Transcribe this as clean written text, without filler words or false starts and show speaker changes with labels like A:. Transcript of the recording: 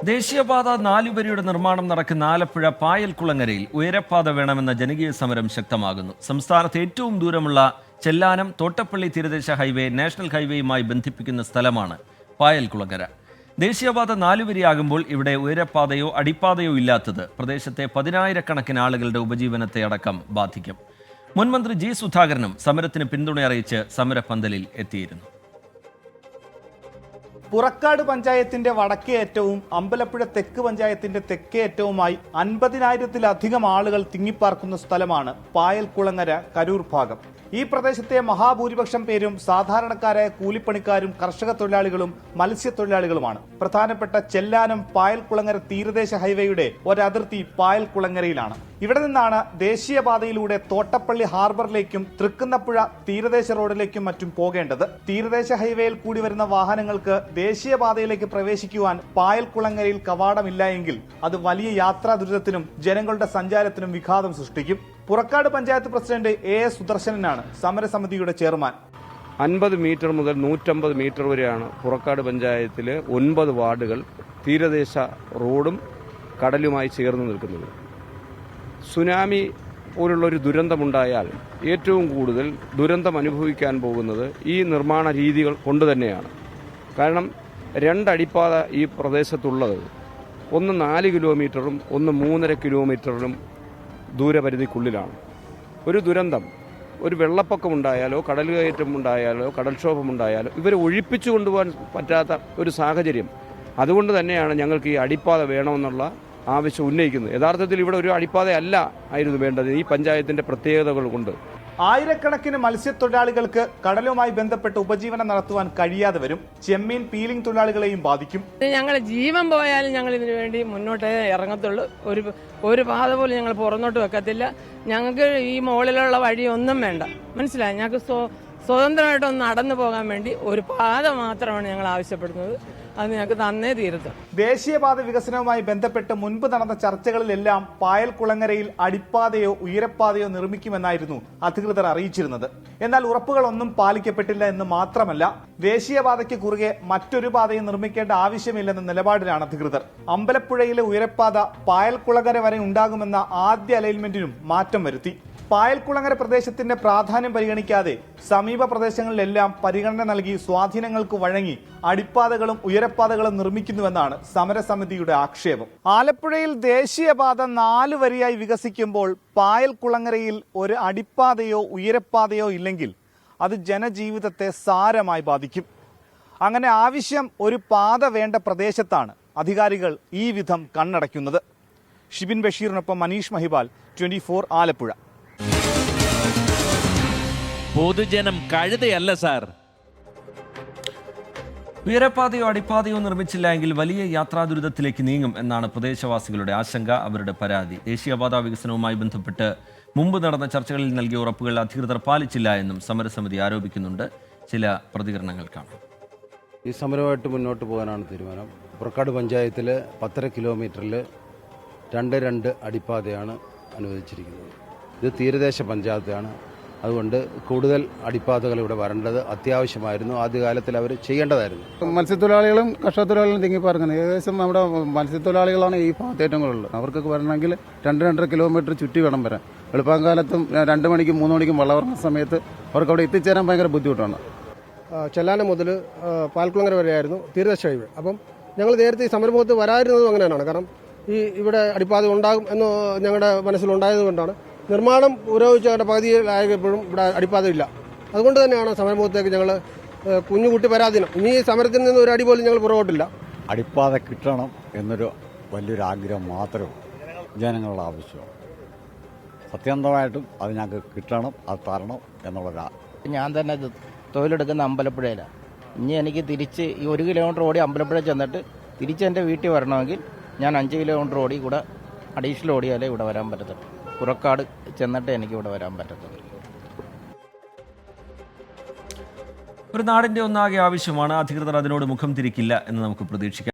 A: ദേശീയപാത 4 വരിയുടെ നിർമ്മാണം നടക്കുന്ന ആലപ്പുഴ പായൽക്കുളങ്ങരയിൽ ഉയരപ്പാത വേണമെന്ന ജനകീയ സമരം ശക്തമാകുന്നു. സംസ്ഥാനത്ത് ഏറ്റവും ദൂരമുള്ള ചെല്ലാനം തോട്ടപ്പള്ളി തീരദേശ ഹൈവേ നാഷണൽ ഹൈവേയുമായി ബന്ധിപ്പിക്കുന്ന സ്ഥലമാണ് പായൽക്കുളങ്ങര. ദേശീയപാത 4 വരിയാകുമ്പോൾ ഇവിടെ ഉയരപ്പാതയോ അടിപ്പാതയോ ഇല്ലാത്തത് പ്രദേശത്തെ 10,000-കണക്കിന് ആളുകളുടെ ഉപജീവനത്തെ അടക്കം ബാധിക്കും. മുൻമന്ത്രി ജി സുധാകരനും സമരത്തിന് പിന്തുണ അറിയിച്ച് സമരപന്തലിൽ എത്തിയിരുന്നു.
B: പുറക്കാട് പഞ്ചായത്തിന്റെ വടക്കേ അറ്റവും അമ്പലപ്പുഴ തെക്ക് പഞ്ചായത്തിന്റെ തെക്കേ അറ്റവുമായി 50,000-ലധികം ആളുകൾ തിങ്ങിപ്പാർക്കുന്ന സ്ഥലമാണ് പായൽക്കുളങ്ങര കരൂർ ഭാഗം. ഈ പ്രദേശത്തെ മഹാഭൂരിപക്ഷം പേരും സാധാരണക്കാരായ കൂലിപ്പണിക്കാരും കർഷക തൊഴിലാളികളും മത്സ്യത്തൊഴിലാളികളുമാണ്. പ്രധാനപ്പെട്ട ചെല്ലാനം പായൽക്കുളങ്ങര തീരദേശ ഹൈവേയുടെ ഒരതിർത്തി പായൽക്കുളങ്ങരയിലാണ്. ഇവിടെ നിന്നാണ് ദേശീയപാതയിലൂടെ തോട്ടപ്പള്ളി ഹാർബറിലേക്കും തൃക്കുന്നപ്പുഴ തീരദേശ റോഡിലേക്കും മറ്റും പോകേണ്ടത്. തീരദേശ ഹൈവേയിൽ കൂടി വരുന്ന വാഹനങ്ങൾക്ക് ദേശീയപാതയിലേക്ക് പ്രവേശിക്കുവാൻ പായൽക്കുളങ്ങരയിൽ കവാടമില്ല എങ്കിൽ അത് വലിയ യാത്രാ ദുരിതത്തിനും ജനങ്ങളുടെ സഞ്ചാരത്തിനും വിഘാതം സൃഷ്ടിക്കും. Purakkad panchayat president A. സുദർശനനാണ് സമരസമിതിയുടെ ചെയർമാൻ.
C: 50 മീറ്റർ മുതൽ 150 മീറ്റർ വരെയാണ് പുറക്കാട് പഞ്ചായത്തിലെ 9 വാർഡുകൾ തീരദേശ റോഡും കടലുമായി ചേർന്ന് നിൽക്കുന്നത്. സുനാമി പോലുള്ളൊരു ദുരന്തമുണ്ടായാൽ ഏറ്റവും കൂടുതൽ ദുരന്തം അനുഭവിക്കാൻ പോകുന്നത് ഈ നിർമ്മാണ രീതികൾ കൊണ്ടുതന്നെയാണ്. കാരണം 2 അടിപ്പാത ഈ പ്രദേശത്തുള്ളത്, ഒന്ന് 4 കിലോമീറ്ററും ഒന്ന് 3.5 കിലോമീറ്ററിനും ദൂരപരിധിക്കുള്ളിലാണ്. ഒരു ദുരന്തം, ഒരു വെള്ളപ്പൊക്കമുണ്ടായാലോ കടലുകയറ്റമുണ്ടായാലോ കടൽക്ഷോഭമുണ്ടായാലോ ഇവരെ ഒഴിപ്പിച്ചു കൊണ്ടുപോകാൻ പറ്റാത്ത ഒരു സാഹചര്യം. അതുകൊണ്ട് തന്നെയാണ് ഞങ്ങൾക്ക് ഈ അടിപ്പാത വേണമെന്നുള്ള ആവശ്യം ഉന്നയിക്കുന്നത്. യഥാർത്ഥത്തിൽ ഇവിടെ ഒരു അടിപ്പാതയല്ല ആയിരുന്നു വേണ്ടത്. ഈ പഞ്ചായത്തിന്റെ പ്രത്യേകതകൾ കൊണ്ട്
B: ആയിരക്കണക്കിന് മത്സ്യത്തൊഴിലാളികൾക്ക് കടലുമായി ബന്ധപ്പെട്ട് ഉപജീവനം നടത്തുവാൻ കഴിയാതെ വരും. ചെമ്മീൻ പീലിംഗ് തൊഴിലാളികളെയും ബാധിക്കും.
D: ഞങ്ങൾ ജീവൻ പോയാലും ഞങ്ങൾ ഇതിനു വേണ്ടി മുന്നോട്ടേ ഇറങ്ങത്തുള്ളൂ. ഒരു പാത പോലും ഞങ്ങൾ പുറന്നോട്ട് വെക്കത്തില്ല. ഞങ്ങൾക്ക് ഈ മുകളിലുള്ള വഴിയൊന്നും വേണ്ട, മനസ്സിലായി. ഞങ്ങൾക്ക് സ്വതന്ത്രമായിട്ടൊന്ന് നടന്നു പോകാൻ വേണ്ടി ഒരു പാത മാത്രമാണ് ഞങ്ങൾ ആവശ്യപ്പെടുന്നത്. അത് ഞങ്ങൾക്ക് തന്നേ തീരത്തും.
B: ദേശീയപാത വികസനവുമായി ബന്ധപ്പെട്ട് മുൻപ് നടന്ന ചർച്ചകളിലെല്ലാം പായൽക്കുളങ്ങരയിൽ അടിപ്പാതയോ ഉയരപ്പാതയോ നിർമ്മിക്കുമെന്നായിരുന്നു അധികൃതർ അറിയിച്ചിരുന്നത്. എന്നാൽ ഉറപ്പുകളൊന്നും പാലിക്കപ്പെട്ടില്ല എന്ന് മാത്രമല്ല, ദേശീയപാതയ്ക്ക് കുറുകെ മറ്റൊരു പാതയും നിർമ്മിക്കേണ്ട ആവശ്യമില്ലെന്ന നിലപാടിലാണ് അധികൃതർ. അമ്പലപ്പുഴയിലെ ഉയരപ്പാത പായൽക്കുളങ്ങര വരെ ഉണ്ടാകുമെന്ന ആദ്യ അലൈൻമെന്റിനും മാറ്റം വരുത്തി. പായൽക്കുളങ്ങര പ്രദേശത്തിന്റെ പ്രാധാന്യം പരിഗണിക്കാതെ സമീപ പ്രദേശങ്ങളിലെല്ലാം പരിഗണന നൽകി സ്വാധീനങ്ങൾക്ക് വഴങ്ങി അടിപ്പാതകളും ഉയരപ്പാതകളും നിർമ്മിക്കുന്നുവെന്നാണ് സമരസമിതിയുടെ ആക്ഷേപം. ആലപ്പുഴയിൽ ദേശീയപാത 4 വരിയായി വികസിക്കുമ്പോൾ പായൽക്കുളങ്ങരയിൽ ഒരു അടിപ്പാതയോ ഉയരപ്പാതയോ ഇല്ലെങ്കിൽ അത് ജനജീവിതത്തെ സാരമായി ബാധിക്കും. അങ്ങനെ ആവശ്യം ഒരു പാത വേണ്ട പ്രദേശത്താണ് അധികാരികൾ ഈ വിധം കണ്ണടയ്ക്കുന്നത്. ഷിബിൻ ബഷീറിനൊപ്പം മനീഷ് മഹിബാൽ, 24 ആലപ്പുഴ.
E: പൊതുജനം കഴുതയല്ല സാർ.
A: ഉയരപ്പാതയോ അടിപ്പാതയോ നിർമ്മിച്ചില്ല എങ്കിൽ വലിയ യാത്രാ ദുരിതത്തിലേക്ക് നീങ്ങും എന്നാണ് പ്രദേശവാസികളുടെ ആശങ്ക, അവരുടെ പരാതി. ദേശീയപാത വികസനവുമായി ബന്ധപ്പെട്ട് മുമ്പ് നടന്ന ചർച്ചകളിൽ നൽകിയ ഉറപ്പുകൾ അധികൃതർ പാലിച്ചില്ല എന്നും സമരസമിതി ആരോപിക്കുന്നുണ്ട്. ചില പ്രതികരണങ്ങൾ കാണാം.
F: ഈ സമരമായിട്ട് മുന്നോട്ട് പോകാനാണ് തീരുമാനം. പുറക്കാട് പഞ്ചായത്തിൽ 10.5 കിലോമീറ്ററിൽ 2 അടിപ്പാതയാണ് അനുവദിച്ചിരിക്കുന്നത്. ഇത് തീരദേശ പഞ്ചായത്താണ്. അതുകൊണ്ട് കൂടുതൽ അടിപ്പാതകൾ ഇവിടെ വരേണ്ടത് അത്യാവശ്യമായിരുന്നു. ആദ്യകാലത്തിൽ അവർ ചെയ്യേണ്ടതായിരുന്നു.
G: മത്സ്യത്തൊഴിലാളികളും കർഷക തൊഴിലാളികളും തിങ്ങിപ്പാർക്കുന്നത് ഏകദേശം നമ്മുടെ മത്സ്യത്തൊഴിലാളികളാണ് ഈ ഭാഗത്ത് ഏറ്റവും കൂടുതലുള്ളത്. അവർക്കൊക്കെ വരണമെങ്കിൽ 2-2.5 കിലോമീറ്റർ ചുറ്റി വേണം വരാൻ. വെളുപ്പാങ്കാലത്തും 2 മണിക്കും 3 മണിക്കും വെള്ളം ഇറങ്ങുന്ന സമയത്ത് അവർക്ക് അവിടെ എത്തിച്ചേരാൻ ഭയങ്കര ബുദ്ധിമുട്ടാണ്.
H: ചെല്ലാനം മുതൽ പാൽക്കുളങ്ങര വരെയായിരുന്നു തീരദേശ ഹൈവേ. അപ്പം ഞങ്ങൾ നേരത്തെ ഈ സമരമുഖത്ത് വരാതിരുന്നതും അങ്ങനെയാണ്. കാരണം ഇവിടെ അടിപ്പാത ഉണ്ടാകും എന്ന് ഞങ്ങളുടെ മനസ്സിലുണ്ടായതുകൊണ്ടാണ്. നിർമ്മാണം പുരോഗമിച്ച പകുതിയിലായപ്പോഴും ഇവിടെ അടിപ്പാത ഇല്ല. അതുകൊണ്ട് തന്നെയാണ് സമരമുഖത്തേക്ക് ഞങ്ങൾ കുഞ്ഞുകുട്ടി പരാധീനം. ഇനി ഈ സമരത്തിൽ നിന്ന് ഒരു അടി പോലും ഞങ്ങൾ പുറകോട്ടില്ല.
I: അടിപ്പാത കിട്ടണം എന്നൊരു വലിയൊരു ആഗ്രഹം മാത്രമേ ജനങ്ങളുടെ ആവശ്യമാണ്. സത്യസന്ധമായിട്ടും അത് ഞങ്ങൾക്ക് കിട്ടണം, അത് തരണം എന്നുള്ളൊരാ.
J: ഞാൻ തന്നെ തൊഴിലെടുക്കുന്ന അമ്പലപ്പുഴയിലാണ്. ഇനി എനിക്ക് തിരിച്ച് ഈ 1 കിലോമീറ്റർ ഓടി അമ്പലപ്പുഴ ചെന്നിട്ട് തിരിച്ച് എൻ്റെ വീട്ടിൽ വരണമെങ്കിൽ ഞാൻ 5 കിലോമീറ്റർ ഓടി കൂടെ അഡീഷണൽ ഓടിയാലേ ഇവിടെ വരാൻ പറ്റത്തുള്ളൂ. പുറക്കാട് ചെന്നിട്ട് എനിക്ക് ഇവിടെ വരാൻ പറ്റത്തുള്ളൂ.
A: ഒരു നാടിന്റെ ഒന്നാകെ ആവശ്യമാണ്. അധികൃതർ അതിനോട് മുഖം തിരിക്കില്ല എന്ന് നമുക്ക് പ്രതീക്ഷിക്കാം.